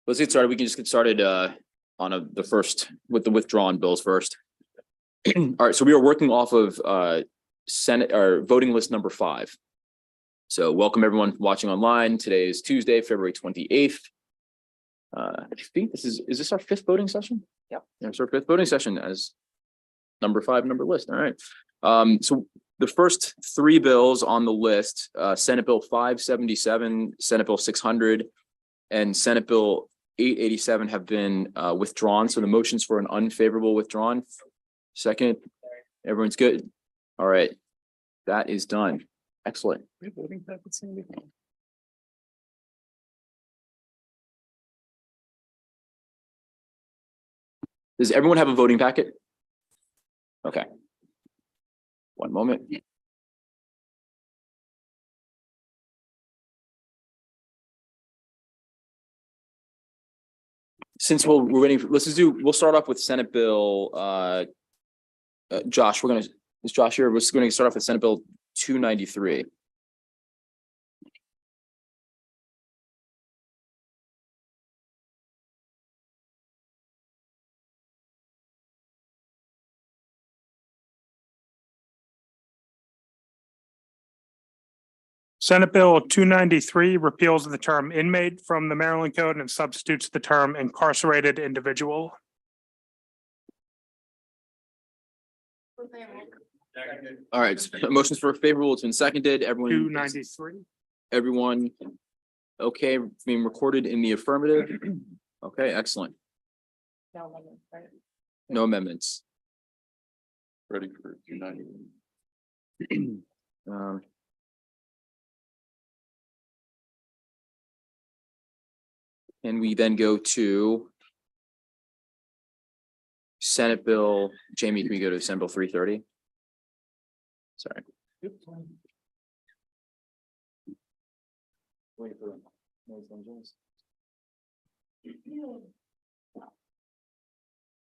Let's get started. We can just get started on the first with the withdrawn bills first. All right, so we are working off of Senate or voting list number 5. So welcome everyone watching online. Today is Tuesday, February 28th. I think is this our 5th voting session? Yep. Yeah, it's our 5th voting session as number 5 number list. All right. So the first 3 bills on the list, Senate Bill 577, Senate Bill 600, and Senate Bill 887 have been withdrawn. So the motion's for an unfavorable withdrawn. Second, everyone's good. All right, that is done. Excellent. Does everyone have a voting packet? Okay. One moment. Since we're waiting, we'll start off with Senate Bill, Josh, is Josh here? We're going to start off with Senate Bill 293. Senate Bill 293 repeals the term inmate from the Maryland Code and substitutes the term incarcerated individual. All right, so motions for favorable. It's been seconded. Everyone. 293. Everyone. Okay, being recorded in the affirmative. Okay, excellent. No amendments. Ready for 291. And we then go to Senate Bill, Jamie, can we go to Senate Bill 330? Sorry.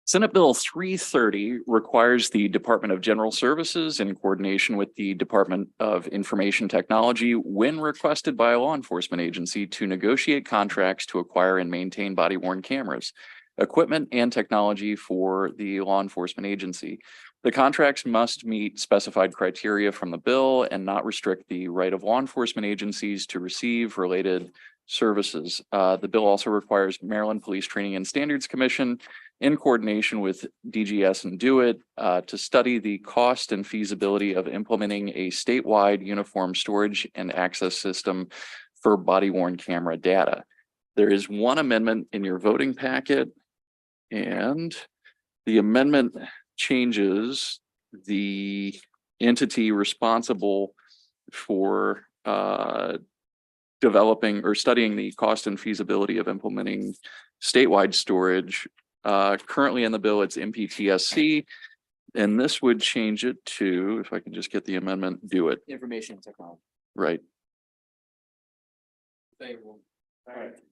Senate Bill 330 requires the Department of General Services in coordination with the Department of Information Technology, when requested by a law enforcement agency, to negotiate contracts to acquire and maintain body-worn cameras, equipment, and technology for the law enforcement agency. The contracts must meet specified criteria from the bill and not restrict the right of law enforcement agencies to receive related services. The bill also requires Maryland Police Training and Standards Commission, in coordination with DGS and DoIT, to study the cost and feasibility of implementing a statewide uniform storage and access system for body-worn camera data. There is one amendment in your voting packet, and the amendment changes the entity responsible for developing or studying the cost and feasibility of implementing statewide storage. Currently in the bill, it's MPTSC, and this would change it to, if I can just get the amendment, DoIT. Information technology. Right.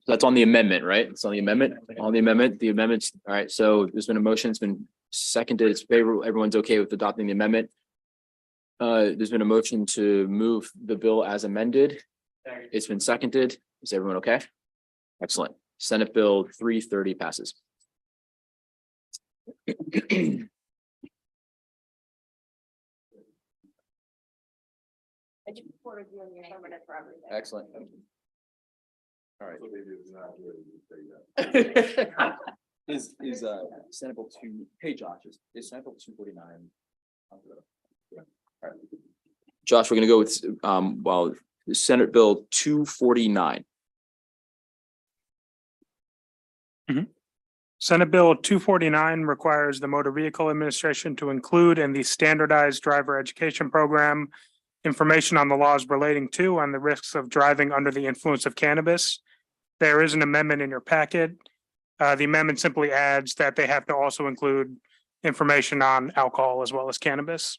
That's on the amendment, right? It's on the amendment, the amendments. All right, so there's been a motion, it's been seconded, it's favorable. Everyone's okay with adopting the amendment. There's been a motion to move the bill as amended. It's been seconded. Is everyone okay? Excellent. Senate Bill 330 passes. Excellent. All right. Is Senate Bill 2? Hey, Josh, is Senate Bill 249? All right. Josh, we're going to go with Senate Bill 249. Senate Bill 249 requires the Motor Vehicle Administration to include in the standardized driver education program information on the laws relating to and the risks of driving under the influence of cannabis. There is an amendment in your packet. The amendment simply adds that they have to also include information on alcohol as well as cannabis.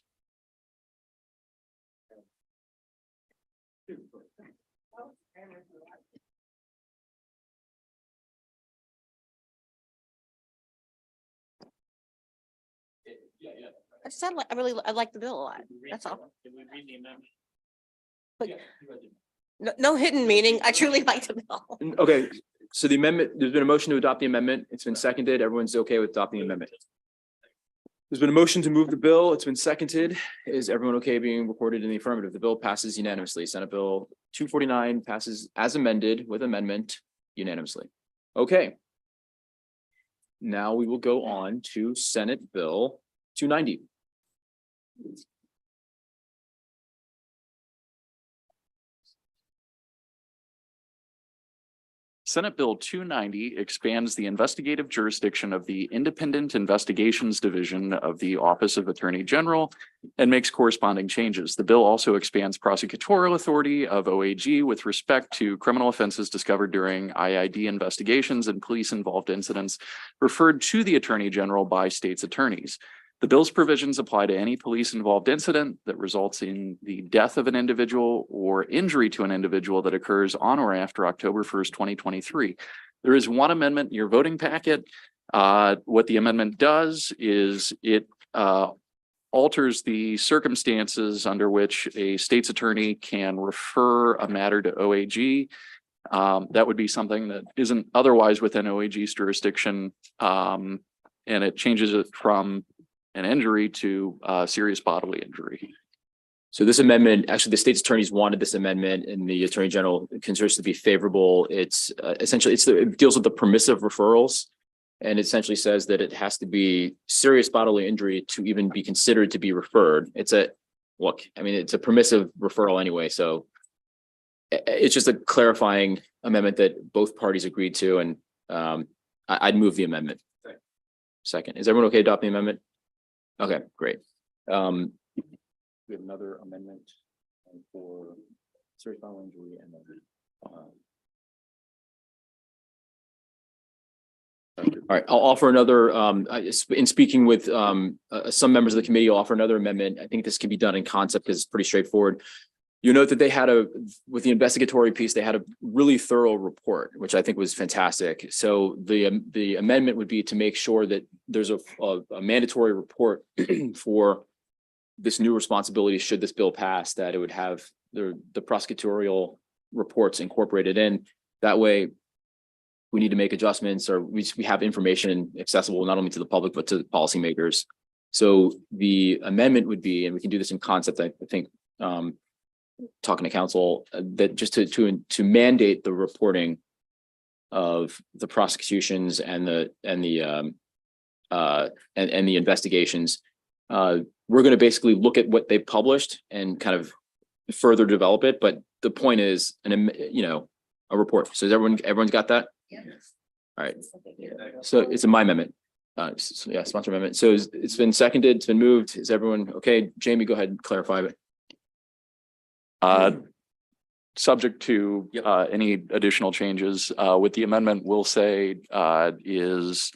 I like the bill a lot. That's all. But no hidden meaning. I truly like the bill. Okay, So the amendment, there's been a motion to adopt the amendment. It's been seconded. Everyone's okay with adopting the amendment. There's been a motion to move the bill. It's been seconded. Is everyone okay being recorded in the affirmative? The bill passes unanimously. Senate Bill 249 passes as amended with amendment unanimously. Okay. Now we will go on to Senate Bill 290. Senate Bill 290 expands the investigative jurisdiction of the Independent Investigations Division of the Office of Attorney General and makes corresponding changes. The bill also expands prosecutorial authority of OAG with respect to criminal offenses discovered during IID investigations and police-involved incidents referred to the Attorney General by state's attorneys. The bill's provisions apply to any police-involved incident that results in the death of an individual or injury to an individual that occurs on or after October 1st, 2023. There is one amendment in your voting packet. What the amendment does is it alters the circumstances under which a state's attorney can refer a matter to OAG. That would be something that isn't otherwise within OAG's jurisdiction. And it changes it from an injury to serious bodily injury. So this amendment, actually, the state's attorneys wanted this amendment and the Attorney General considers it to be favorable. It's essentially, it deals with the permissive referrals and essentially says that it has to be serious bodily injury to even be considered to be referred. It's a permissive referral anyway. So it's just a clarifying amendment that both parties agreed to. And I'd move the amendment. Second, is everyone okay adopting the amendment? Okay, great. We have another amendment for serious bodily injury and all right, I'll offer another, in speaking with some members of the committee, I'll offer another amendment. I think this can be done in concept because it's pretty straightforward. You note that they had with the investigatory piece, they had a really thorough report, which I think was fantastic. So the amendment would be to make sure that there's a mandatory report for this new responsibility should this bill pass, that it would have the prosecutorial reports incorporated in. That way, we need to make adjustments or we have information accessible not only to the public, but to policymakers. So the amendment would be, and we can do this in concept, I think, talking to council, that just to mandate the reporting of the prosecutions and the investigations. We're going to basically look at what they published and kind of further develop it. But the point is, a report. So everyone's got that? Yeah. All right. So it's my amendment. Sponsor amendment. So it's been seconded. It's been moved. Is everyone okay? Jamie, go ahead and clarify it. Subject to any additional changes with the amendment, we'll say is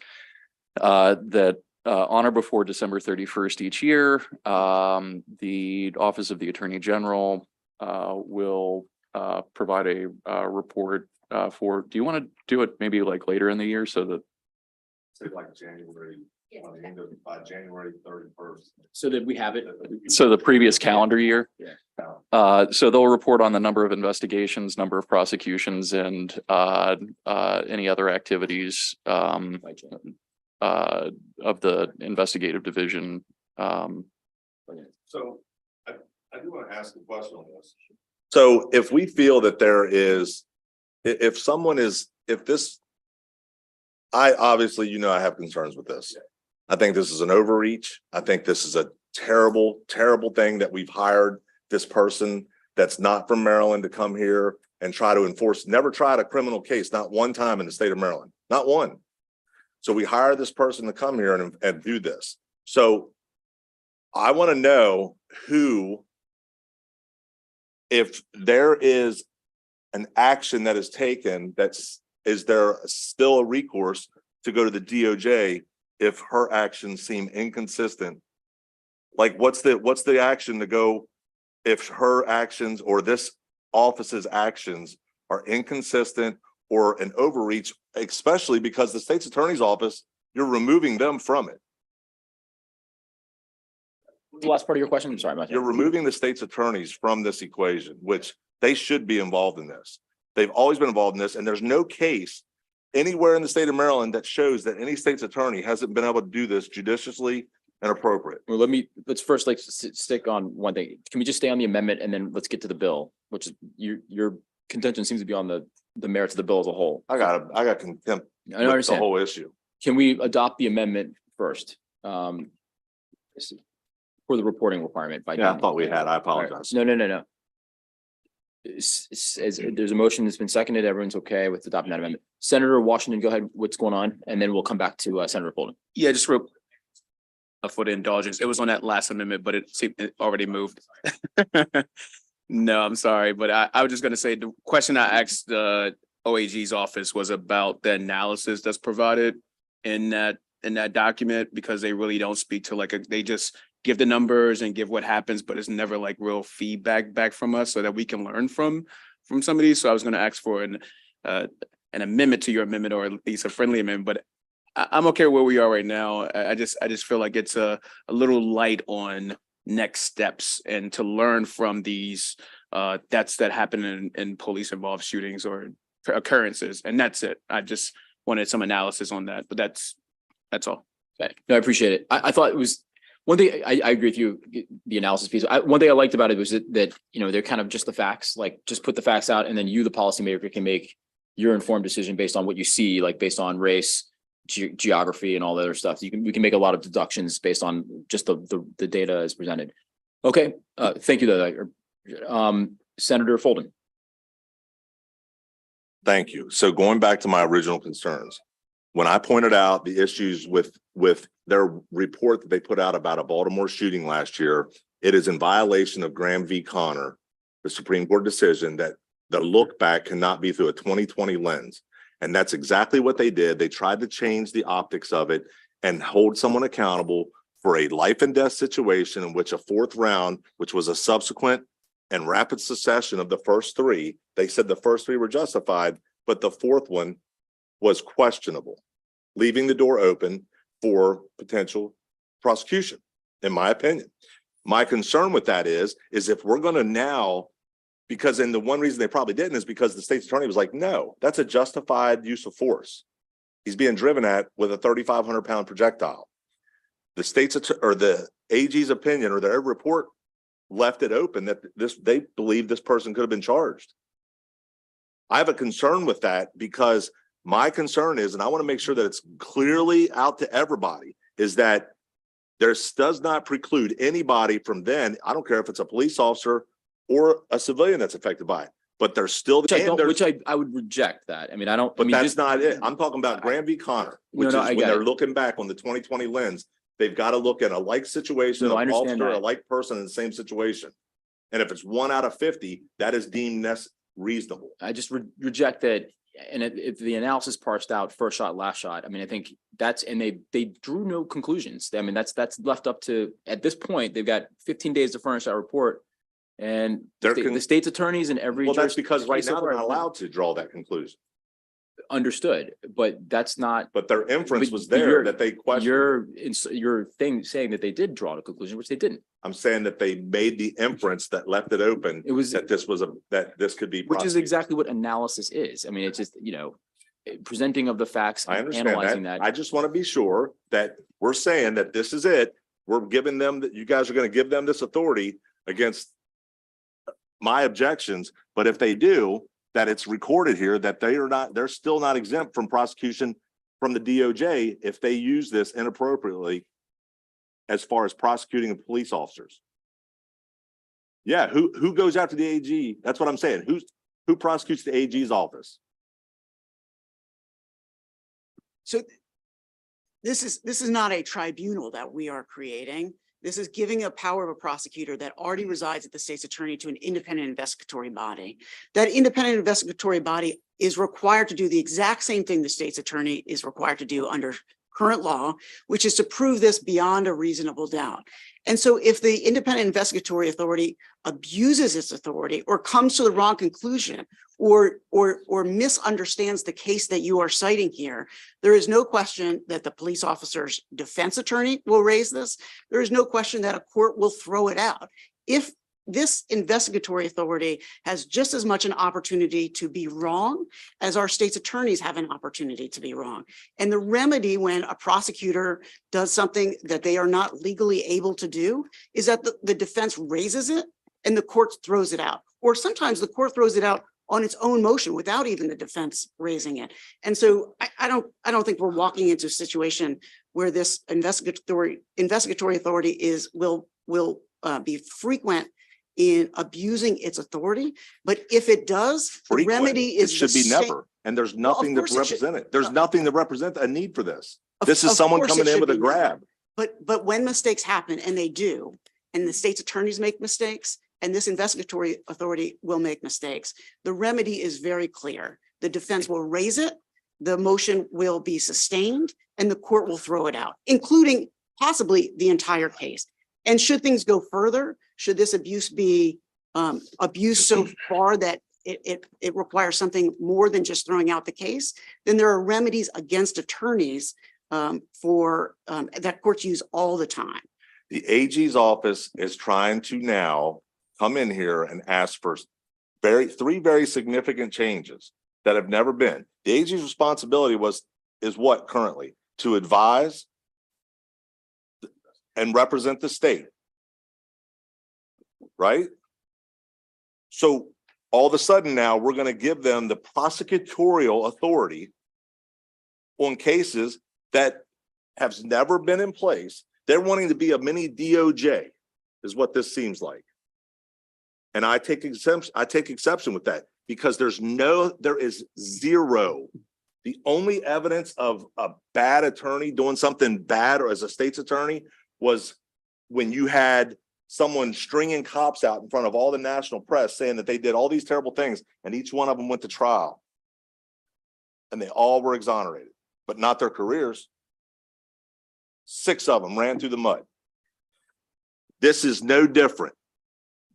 that on or before December 31st each year, the Office of the Attorney General will provide a report for. Do you want to do it maybe like later in the year so that? Say like January. By January 31st. So that we have it. So the previous calendar year. Yeah. So they'll report on the number of investigations, number of prosecutions, and any other activities of the investigative division. So I do want to ask a question on this. So if we feel that there is, if this, I obviously, I have concerns with this. I think this is an overreach. I think this is a terrible, terrible thing that we've hired this person that's not from Maryland to come here and try to enforce, never tried a criminal case, not one time in the state of Maryland, not one. So we hire this person to come here and do this. So I want to know who, if there is an action that is taken, is there still a recourse to go to the DOJ if her actions seem inconsistent? Like what's the action to go if her actions or this office's actions are inconsistent or an overreach, especially because the state's attorney's office, you're removing them from it. The last part of your question, I'm sorry. You're removing the state's attorneys from this equation, which they should be involved in this. They've always been involved in this, and there's no case anywhere in the state of Maryland that shows that any state's attorney hasn't been able to do this judiciously and appropriate. Well, let's first like stick on one thing. Can we just stay on the amendment and then let's get to the bill, which is your contention seems to be on the merits of the bill as a whole. I got contempt I with the understand. whole issue. Can we adopt the amendment first? For the reporting requirement by. Yeah, I thought we had. I All right. apologize. No. There's a motion that's been seconded. Everyone's okay with adopting that amendment. Senator Washington, go ahead. What's going on? And then we'll come back to Senator Folden. Yeah, just real for the indulgence. It was on that last amendment, but it seemed it already moved. No, I'm sorry, but I was just gonna say the question I asked the OAG's office was about the analysis that's provided in that document, because they really don't speak to they just give the numbers and give what happens, but it's never like real feedback back from us so that we can learn from some of these. So I was gonna ask for an amendment to your amendment, or at least a friendly amendment, but I'm okay where we are right now. I just feel like it's a little light on next steps and to learn from these deaths that happen in police involved shootings or occurrences. And that's it. I just wanted some analysis on that, but that's all. Okay. No, I appreciate it. I thought it was one thing. I agree with you, the analysis piece. One thing I liked about it was that they're kind of just the facts, like just put the facts out, and then you, the policymaker, can make your informed decision based on what you see, like based on race, geography, and all the other stuff. We can make a lot of deductions based on just the data as presented. Okay, thank you, though. Senator Folden. Thank you. So going back to my original concerns, when I pointed out the issues with their report that they put out about a Baltimore shooting last year, it is in violation of Graham v. Connor, the Supreme Court decision that the look back cannot be through a 2020 lens. And that's exactly what they did. They tried to change the optics of it and hold someone accountable for a life and death situation in which a fourth round, which was a subsequent and rapid succession of the first three, they said the first three were justified, but the fourth one was questionable, leaving the door open for potential prosecution, in my opinion. My concern with that is if we're going to now, because the one reason they probably didn't is because the state's attorney was like, no, that's a justified use of force. He's being driven at with a 3,500 pound projectile. The state's or the AG's opinion or their report left it open that they believe this person could have been charged. I have a concern with that because my concern is, and I want to make sure that it's clearly out to everybody, is that there does not preclude anybody from then. I don't care if it's a police officer or a civilian that's affected by it, but there's still Which I would reject that. I mean, I don't. But that's not it. I'm talking about Graham v. Connor, which is when they're looking back on the 2020 lens, they've got to look at a like situation, No, I an understand officer, that. a like person in the same situation. And if it's 1 out of 50, that is deemed reasonable. I just reject that. And if the analysis parsed out first shot, last shot, I mean, I think and they drew no conclusions. I mean, that's left up to, at this point, they've got 15 days to furnish that report. And the state's attorneys in every. Well, that's because right now they're not allowed to draw that conclusion. Understood, but that's not. But their inference was but there that they questioned. Your thing saying that they did draw the conclusion, which they didn't. I'm saying that they made the inference that left it open. It was that this could be. Which is exactly what analysis is. I mean, it's just, presenting of the facts. I understand analyzing that. I just want to be sure that we're saying that this is it. We're giving them that you guys are going to give them this authority against my objections. But if they do, that it's recorded here that they're still not exempt from prosecution from the DOJ if they use this inappropriately as far as prosecuting police officers. Yeah, who goes after the AG? That's what I'm saying. Who prosecutes the AG's office? So this is not a tribunal that we are creating. This is giving a power of a prosecutor that already resides at the state's attorney to an independent investigatory body. That independent investigatory body is required to do the exact same thing the state's attorney is required to do under current law, which is to prove this beyond a reasonable doubt. And so if the independent investigatory authority abuses its authority or comes to the wrong conclusion or misunderstands the case that you are citing here, there is no question that the police officer's defense attorney will raise this. There is no question that a court will throw it out. If this investigatory authority has just as much an opportunity to be wrong as our state's attorneys have an opportunity to be wrong. And the remedy when a prosecutor does something that they are not legally able to do is that the defense raises it and the court throws it out. Or sometimes the court throws it out on its own motion without even the defense raising it. And so I don't think we're walking into a situation where this investigatory authority will be frequent in abusing its authority. But if it does, the Frequent. remedy It is should the be same. never. And there's nothing to course it should. represent it. There's nothing to represent a need for this. Of- This is of someone course it coming in should with a be. grab. But when mistakes happen, and they do, and the state's attorneys make mistakes, and this investigatory authority will make mistakes, the remedy is very clear. The defense will raise it, the motion will be sustained, and the court will throw it out, including possibly the entire case. And should things go further, should this abuse be abused so far that it requires something more than just throwing out the case, then there are remedies against attorneys that courts use all the time. The AG's office is trying to now come in here and ask for three very significant changes that have never been. The AG's responsibility is what currently? To advise and represent the state. Right? So all of a sudden now we're going to give them the prosecutorial authority on cases that have never been in place. They're wanting to be a mini DOJ is what this seems like. And I take exception with that because there is zero. The only evidence of a bad attorney doing something bad or as a state's attorney was when you had someone stringing cops out in front of all the national press saying that they did all these terrible things and each one of them went to trial. And they all were exonerated, but not their careers. 6 of them ran through the mud. This is no different.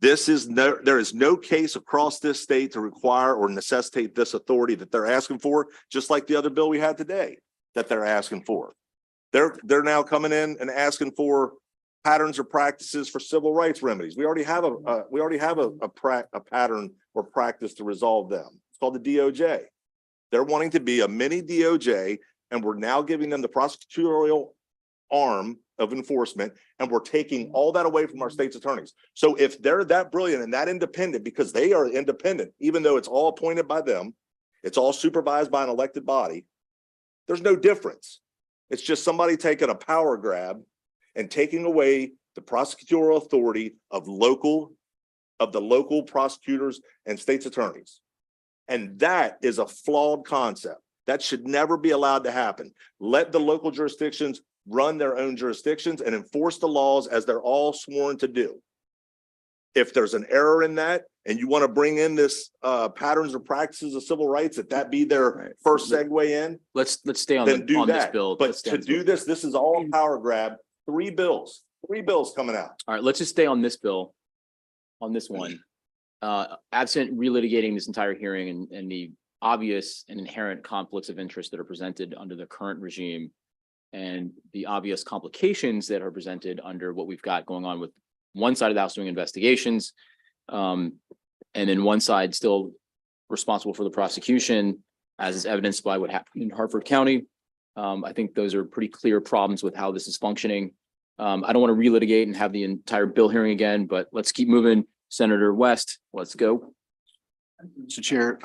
There is no case across this state to require or necessitate this authority that they're asking for, just like the other bill we had today that they're asking for. They're now coming in and asking for patterns or practices for civil rights remedies. We already have a pattern or practice to resolve them. It's called the DOJ. They're wanting to be a mini DOJ, and we're now giving them the prosecutorial arm of enforcement, and we're taking all that away from our state's attorneys. So if they're that brilliant and that independent, because they are independent, even though it's all appointed by them, it's all supervised by an elected body, there's no difference. It's just somebody taking a power grab and taking away the prosecutorial authority of the local prosecutors and state's attorneys. And that is a flawed concept. That should never be allowed to happen. Let the local jurisdictions run their own jurisdictions and enforce the laws as they're all sworn to do. If there's an error in that and you want to bring in this patterns or practices of civil rights, that be their first segue in, Let's stay on then do this that. bill. But Let's stay to on this do bill. this is all a power grab. 3 bills coming out. All right, let's just stay on this bill, on this one. Absent relitigating this entire hearing and the obvious and inherent conflicts of interest that are presented under the current regime and the obvious complications that are presented under what we've got going on with one side of the House doing investigations, and then one side still responsible for the prosecution, as is evidenced by what happened in Hartford County. I think those are pretty clear problems with how this is functioning. I don't want to relitigate and have the entire bill hearing again, but let's keep moving. Senator West, let's go. Mr. Chair,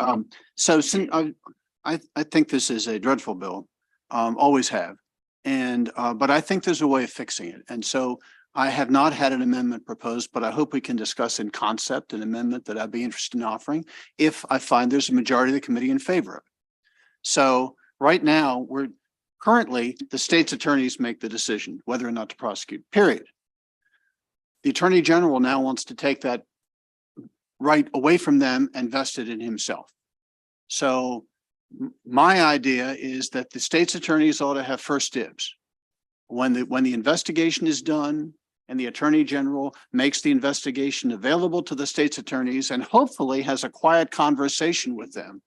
I think this is a dreadful bill, always have. But I think there's a way of fixing it. And so I have not had an amendment proposed, but I hope we can discuss in concept an amendment that I'd be interested in offering if I find there's a majority of the committee in favor of it. So right now, currently the state's attorneys make the decision whether or not to prosecute, period. The Attorney General now wants to take that right away from them and vest it in himself. So my idea is that the state's attorneys ought to have first dibs. When the investigation is done and the Attorney General makes the investigation available to the state's attorneys and hopefully has a quiet conversation with them,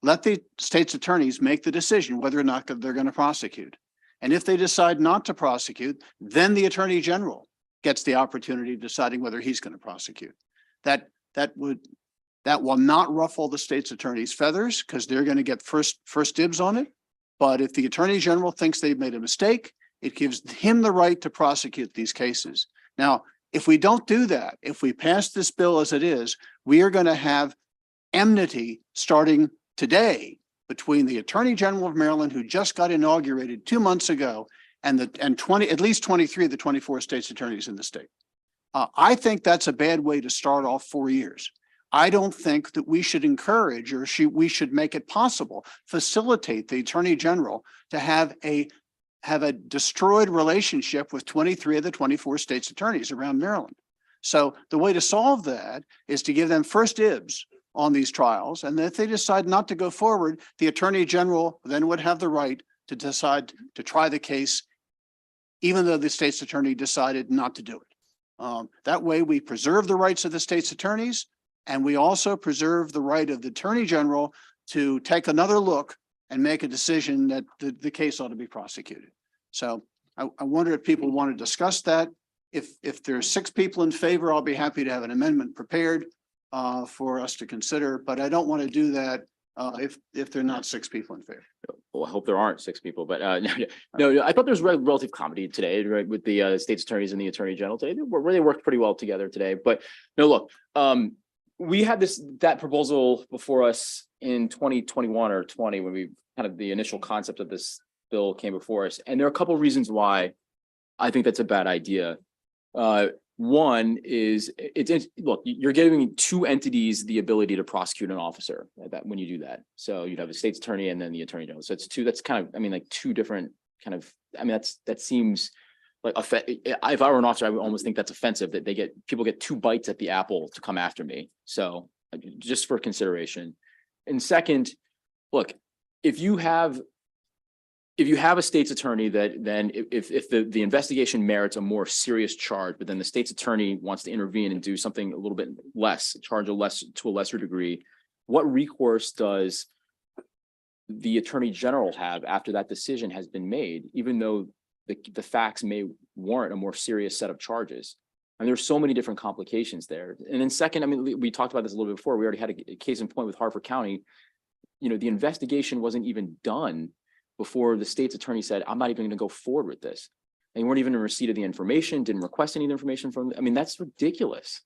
let the state's attorneys make the decision whether or not they're going to prosecute. And if they decide not to prosecute, then the Attorney General gets the opportunity of deciding whether he's going to prosecute. that will not ruffle the state's attorney's feathers because they're going to get first dibs on it. But if the attorney general thinks they've made a mistake, it gives him the right to prosecute these cases. Now, if we don't do that, if we pass this bill as it is, we are going to have enmity starting today between the Attorney General of Maryland, who just got inaugurated 2 months ago, and at least 23 of the 24 state's attorneys in the state. I think that's a bad way to start off 4 years. I don't think that we should encourage we should make it possible, facilitate the Attorney General to have a destroyed relationship with 23 of the 24 state's attorneys around Maryland. So the way to solve that is to give them first dibs on these trials. And if they decide not to go forward, the Attorney General then would have the right to decide to try the case, even though the state's attorney decided not to do it. That way we preserve the rights of the state's attorneys, and we also preserve the right of the Attorney General to take another look and make a decision that the case ought to be prosecuted. So I wonder if people want to discuss that. If there's 6 people in favor, I'll be happy to have an amendment prepared for us to consider, but I don't want to do that if there are not 6 people in favor. Well, I hope there aren't 6 people, but no, I thought there was relative comedy today, right, with the state's attorneys and the attorney general today. They really worked pretty well together today. But no, look, we had that proposal before us in 2021 or 20 when we kind of the initial concept of this bill came before us, and there are a couple of reasons why I think that's a bad idea. One is look, you're giving 2 entities the ability to prosecute an officer when you do that. So you'd have a state's attorney and then the attorney general. So it's 2. That's kind of, I mean, like 2 different kind of. I mean, that seems like if I were an officer, I would almost think that's offensive that people get 2 bites at the apple to come after me. So just for consideration. And second, look, if you have a state's attorney that then if the investigation merits a more serious charge, but then the state's attorney wants to intervene and do something a little bit less, to a lesser degree, what recourse does the attorney general have after that decision has been made, even though the facts may warrant a more serious set of charges? And there's so many different complications there. And then second, I mean, we talked about this a little bit before. We already had a case in point with Harford County. You know, the investigation wasn't even done before the state's attorney said, I'm not even going to go forward with this. And you weren't even in receipt of the information, didn't request any of the information from them. I mean, that's ridiculous.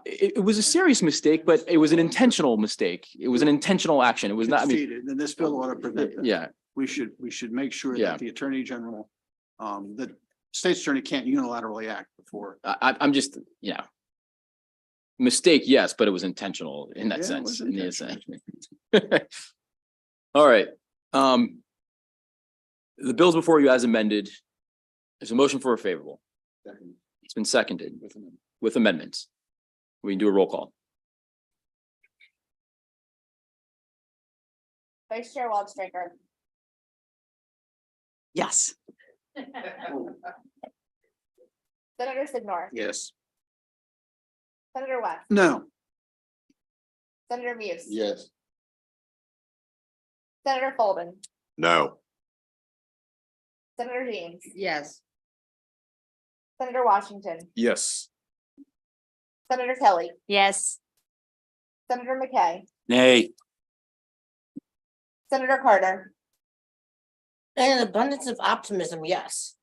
It was a serious mistake, but it was an intentional mistake. It was an intentional action. It was not, I mean, And this bill ought to prevent that. yeah. We should make sure Yeah. that the Attorney General, the state's attorney can't unilaterally act before. I'm just, mistake, yes, but it was intentional in that Yeah, it sense. was In the sense. All right. The bills before you as amended. There's a motion for a favorable. It's been seconded with amendments. We can do a roll call. Vice Chair Waldstreicher. Yes. Senator Sidnor. Yes. Senator West. No. Senator Muse. Yes. Senator Folden. No. Senator James. Yes. Senator Washington. Yes. Senator Kelly. Yes. Senator McKay. Nay. Senator Carter. In an abundance of optimism, yes.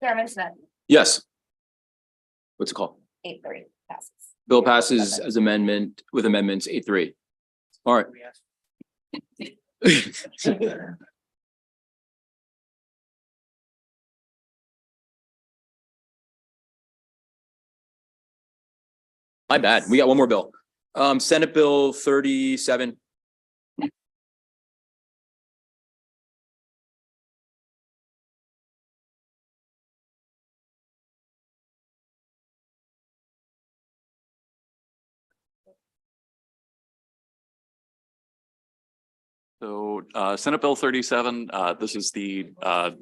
Chairman Smith. Yes. What's it called? 8-3 passes. Bill passes as amendment with amendments 8-3. All right. My bad. We got one more bill. Senate Bill 37. So Senate Bill 37, this is the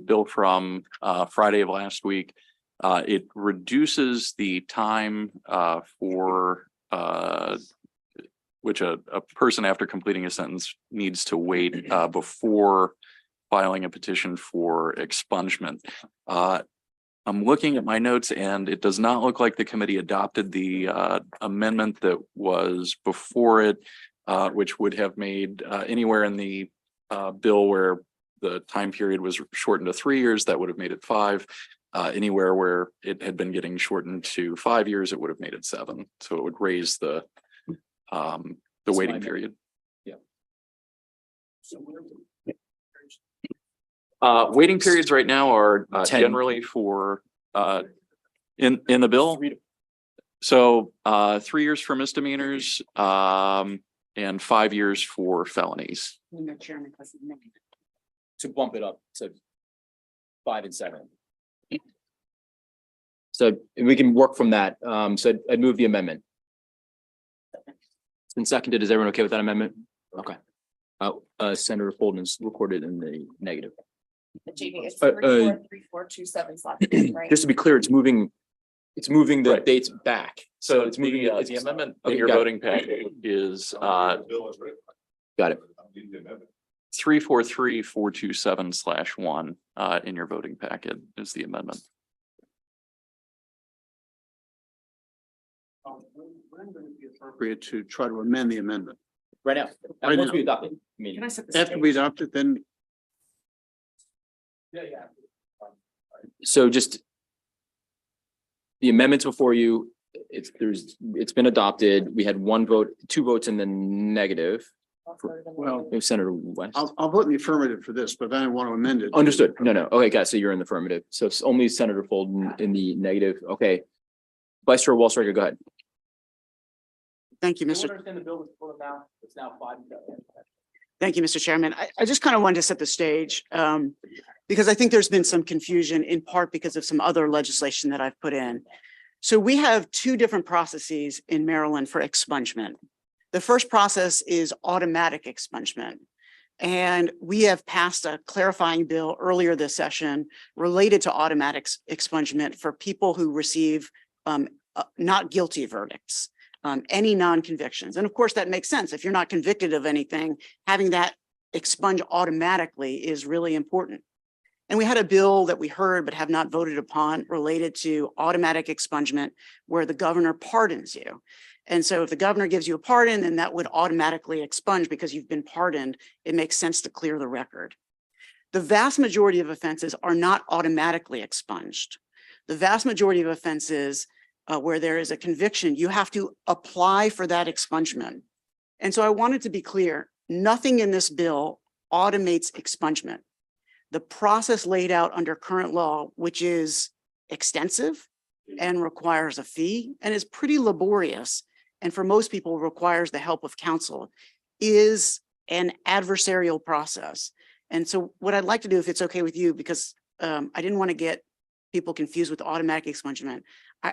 bill from Friday of last week. It reduces the time for which a person after completing a sentence needs to wait before filing a petition for expungement. I'm looking at my notes and it does not look like the committee adopted the amendment that was before it, which would have made anywhere in the bill where the time period was shortened to 3 years, that would have made it 5. Anywhere where it had been getting shortened to 5 years, it would have made it 7. So it would raise the waiting period. Waiting periods right now are 10. generally for in the bill. So 3 years for misdemeanors and 5 years for felonies. To bump it up to 5 and 7. So we can work from that. So I'd move the amendment. It's been seconded. Is everyone okay with that amendment? Okay. Senator Folden is recorded in the negative. JP, it's Uh, 343427/, right? Just to be clear, it's moving the Right. dates back. So it's moving, the amendment in Okay, your got it. voting packet is Got it. 343427/1 in your voting packet is the amendment. Appropriate to try to amend the amendment. Right now. Right Once now. we adopt it. I mean, After we adopt it, then so just the amendments before you, it's been adopted. We had 1 vote, 2 votes in the negative. well, Senator West. I'll vote in the affirmative for this, but then I want to amend it. Understood. No. Okay, guys, so you're in the affirmative. So it's only Senator Folden in the negative. Okay. Vice Chair Walsh-Striker, go ahead. Thank you, Mr. The bill is full now. It's now 5. Thank you, Mr. Chairman. I just kind of wanted to set the stage because I think there's been some confusion in part because of some other legislation that I've put in. So we have 2 different processes in Maryland for expungement. The first process is automatic expungement. And we have passed a clarifying bill earlier this session related to automatic expungement for people who receive not guilty verdicts. Any non-convictions. And of course, that makes sense. If you're not convicted of anything, having that expunge automatically is really important. And we had a bill that we heard but have not voted upon related to automatic expungement where the governor pardons you. And so if the governor gives you a pardon, then that would automatically expunge because you've been pardoned. It makes sense to clear the record. The vast majority of offenses are not automatically expunged. The vast majority of offenses where there is a conviction, you have to apply for that expungement. And so I wanted to be clear, nothing in this bill automates expungement. The process laid out under current law, which is extensive and requires a fee and is pretty laborious, and for most people requires the help of counsel, is an adversarial process. And so what I'd like to do, if it's okay with you, because I didn't want to get people confused with automatic expungement,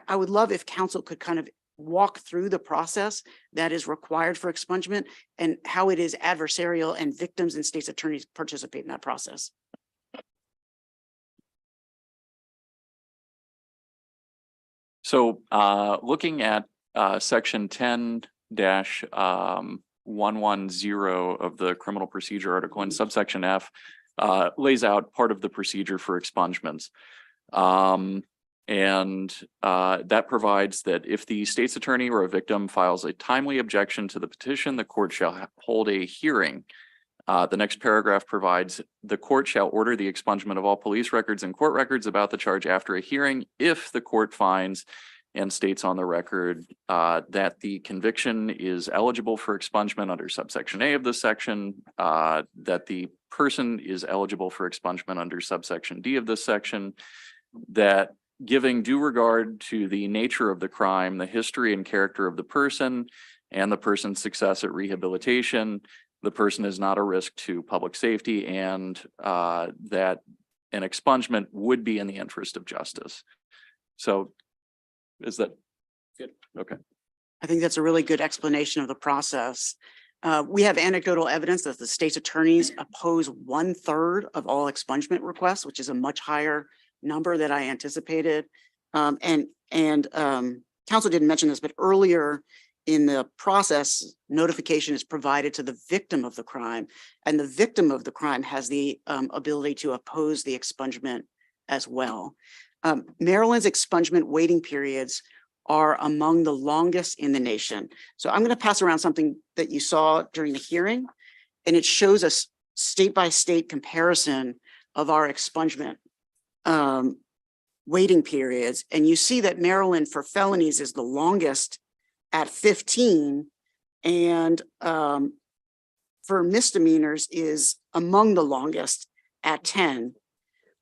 I would love if counsel could kind of walk through the process that is required for expungement and how it is adversarial and victims and state's attorneys participate in that process. So looking at section 10-110 of the criminal procedure article in subsection F lays out part of the procedure for expungements. That provides that if the state's attorney or a victim files a timely objection to the petition, the court shall hold a hearing. The next paragraph provides the court shall order the expungement of all police records and court records about the charge after a hearing if the court finds and states on the record that the conviction is eligible for expungement under subsection A of this section, that the person is eligible for expungement under subsection D of this section, that giving due regard to the nature of the crime, the history and character of the person, and the person's success at rehabilitation, the person is not a risk to public safety, and that an expungement would be in the interest of justice. So is that good? Okay. I think that's a really good explanation of the process. We have anecdotal evidence that the state's attorneys oppose 1/3 of all expungement requests, which is a much higher number that I anticipated. Council didn't mention this, but earlier in the process, notification is provided to the victim of the crime, and the victim of the crime has the ability to oppose the expungement as well. Maryland's expungement waiting periods are among the longest in the nation. So I'm going to pass around something that you saw during the hearing, and it shows us state by state comparison of our expungement waiting periods. And you see that Maryland for felonies is the longest at 15, and for misdemeanors is among the longest at 10.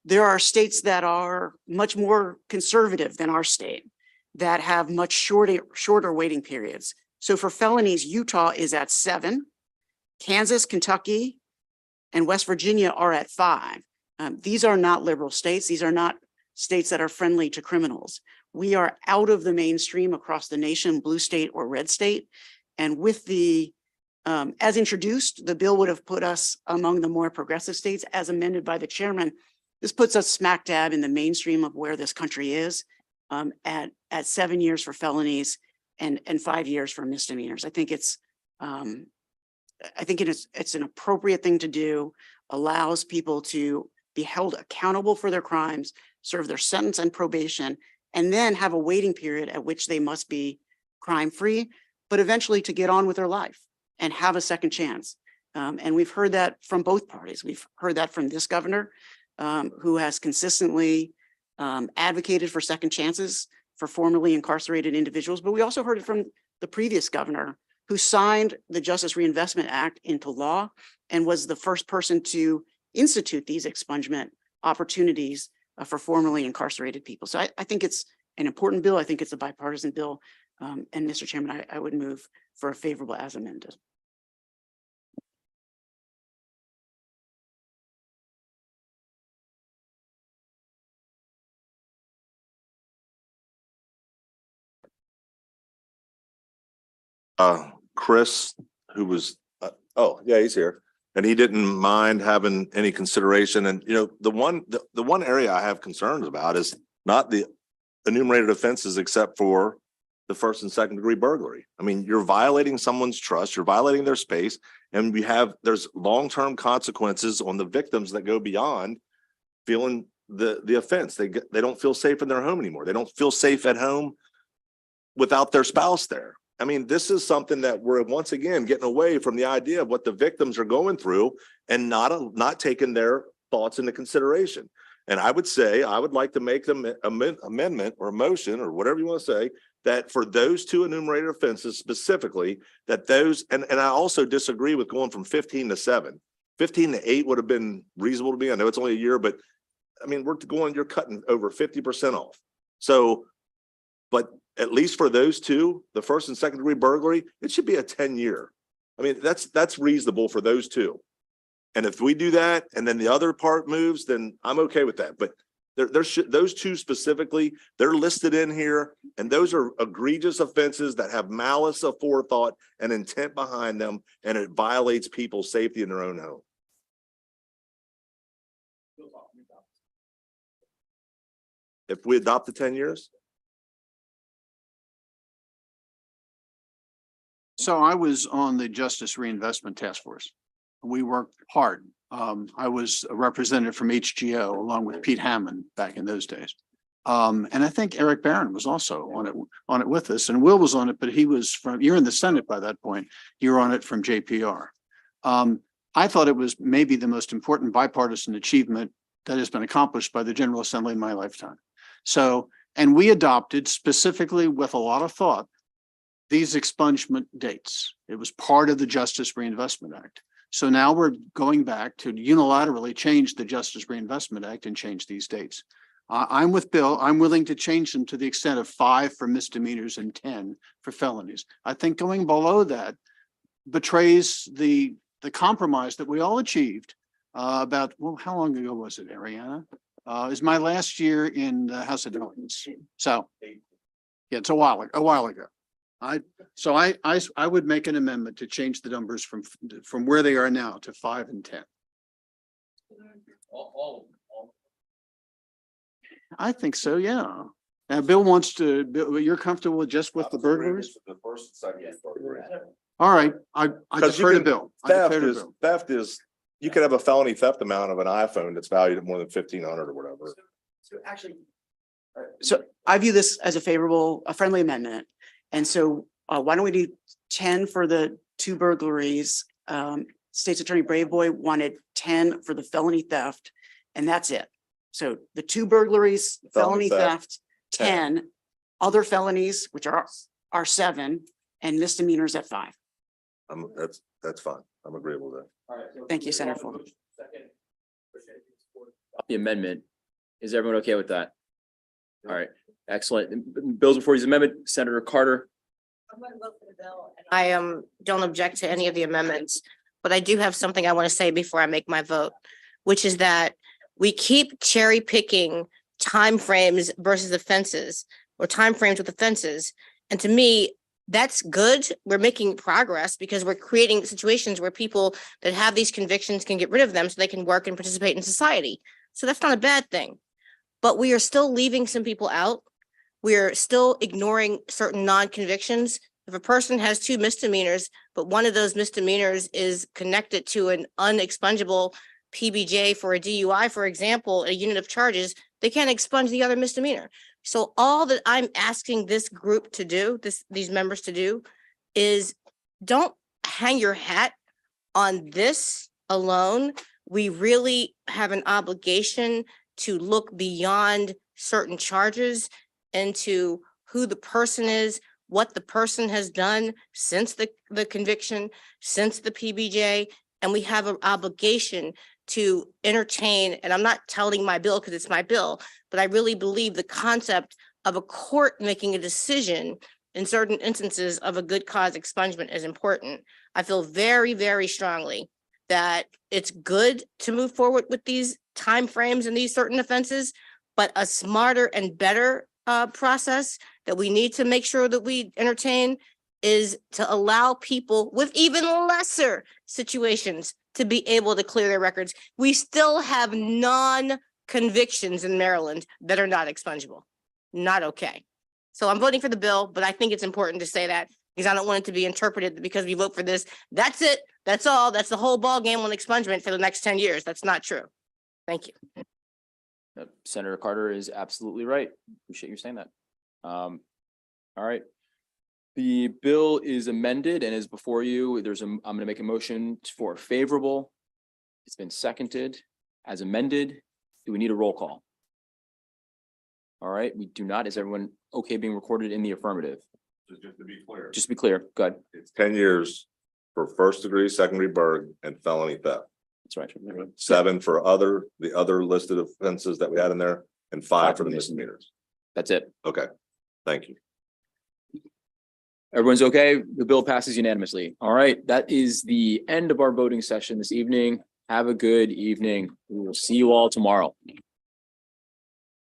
There are states that are much more conservative than our state that have much shorter waiting periods. So for felonies, Utah is at 7, Kansas, Kentucky, and West Virginia are at 5. These are not liberal states. These are not states that are friendly to criminals. We are out of the mainstream across the nation, blue state or red state. And with the, as introduced, the bill would have put us among the more progressive states. As amended by the chairman, this puts us smack dab in the mainstream of where this country is, at 7 years for felonies and 5 years for misdemeanors. I think it's an appropriate thing to do, allows people to be held accountable for their crimes, serve their sentence and probation, and then have a waiting period at which they must be crime-free, but eventually to get on with their life and have a second chance. And we've heard that from both parties. We've heard that from this governor, who has consistently advocated for second chances for formerly incarcerated individuals. But we also heard it from the previous governor, who signed the Justice Reinvestment Act into law and was the first person to institute these expungement opportunities for formerly incarcerated people. So I think it's an important bill. I think it's a bipartisan bill. And Mr. Chairman, I would move for a favorable as amended. Chris, who was, oh, yeah, he's here. And he didn't mind having any consideration. And, you know, the one area I have concerns about is not the enumerated offenses, except for the first and second degree burglary. I mean, you're violating someone's trust, you're violating their space, and there's long-term consequences on the victims that go beyond feeling the offense. They don't feel safe in their home anymore. They don't feel safe at home without their spouse there. I mean, this is something that we're once again getting away from the idea of what the victims are going through and not taking their thoughts into consideration. And I would say, I would like to make the amendment or motion or whatever you want to say, that for those two enumerated offenses specifically, that those, and I also disagree with going from 15 to 7. 15 to 8 would have been reasonable to me. I know it's only a year, but I mean, you're cutting over 50% off. So, but at least for those two, the first and second degree burglary, it should be a 10-year. I mean, that's reasonable for those two. And if we do that and then the other part moves, then I'm okay with that. But those two specifically, they're listed in here, and those are egregious offenses that have malice aforethought and intent behind them, and it violates people's safety in their own home. If we adopt the 10 years? So I was on the Justice Reinvestment Task Force. We worked hard. I was a representative from HGO along with Pete Hammond back in those days. And I think Eric Barron was also on it with us, and Will was on it, but you're in the Senate by that point. You're on it from JPR. I thought it was maybe the most important bipartisan achievement that has been accomplished by the General Assembly in my lifetime. So, and we adopted specifically with a lot of thought these expungement dates. It was part of the Justice Reinvestment Act. So now we're going back to unilaterally change the Justice Reinvestment Act and change these dates. I'm with Bill. I'm willing to change them to the extent of 5 for misdemeanors and 10 for felonies. I think going below that betrays the compromise that we all achieved about, well, how long ago was it, Ariana? It was my last year in the House of Delegates. So yeah, it's a while ago. I would make an amendment to change the numbers from where they are now to 5 and 10. I think so, yeah. Now, Bill wants to, you're comfortable just with the burglaries? The first and second burglary. All right, I defer to Bill. Theft is, you could have a felony theft amount of an iPhone that's valued at more than 1,500 or whatever. So actually, So I view this as a friendly amendment. And so why don't we do 10 for the 2 burglaries? State's Attorney Braveboy wanted 10 for the felony theft, and that's it. So the 2 burglaries, felony theft, 10, other felonies, which are 7, and misdemeanors at 5. That's fine. I'm agreeable with that. Thank you, Senator Ford. The amendment. Is everyone okay with that? All right, excellent. Bills before his amendment, Senator Carter. I'm going to vote for the bill. I don't object to any of the amendments, but I do have something I want to say before I make my vote, which is that we keep cherry picking timeframes versus offenses or timeframes with offenses. And to me, that's good. We're making progress because we're creating situations where people that have these convictions can get rid of them so they can work and participate in society. So that's not a bad thing. But we are still leaving some people out. We're still ignoring certain non-convictions. If a person has 2 misdemeanors, but one of those misdemeanors is connected to an unexpungible PBJ for a DUI, for example, a unit of charges, they can't expunge the other misdemeanor. So all that I'm asking this group to do, these members to do, is don't hang your hat on this alone. We really have an obligation to look beyond certain charges into who the person is, what the person has done since the conviction, since the PBJ, and we have an obligation to entertain, and I'm not touting my bill because it's my bill, but I really believe the concept of a court making a decision in certain instances of a good cause expungement is important. I feel very, very strongly that it's good to move forward with these timeframes and these certain offenses, but a smarter and better process that we need to make sure that we entertain is to allow people with even lesser situations to be able to clear their records. We still have non-convictions in Maryland that are not expungible. Not okay. So I'm voting for the bill, but I think it's important to say that because I don't want it to be interpreted because we vote for this. That's it. That's all. That's the whole ball game on expungement for the next 10 years. That's not true. Thank you. Senator Carter is absolutely right. Appreciate you saying that. All right. The bill is amended and is before you. I'm going to make a motion for favorable. It's been seconded as amended. Do we need a roll call? All right, we do not. Is everyone okay being recorded in the affirmative? Just to be clear. Just to be clear, go ahead. It's 10 years for 1st degree, 2nd degree burg and felony theft. That's right. 7 for the other listed offenses that we had in there, and 5 for the misdemeanors. That's it. Okay, thank you. Everyone's okay? The bill passes unanimously. All right, that is the end of our voting session this evening. Have a good evening. We will see you all tomorrow.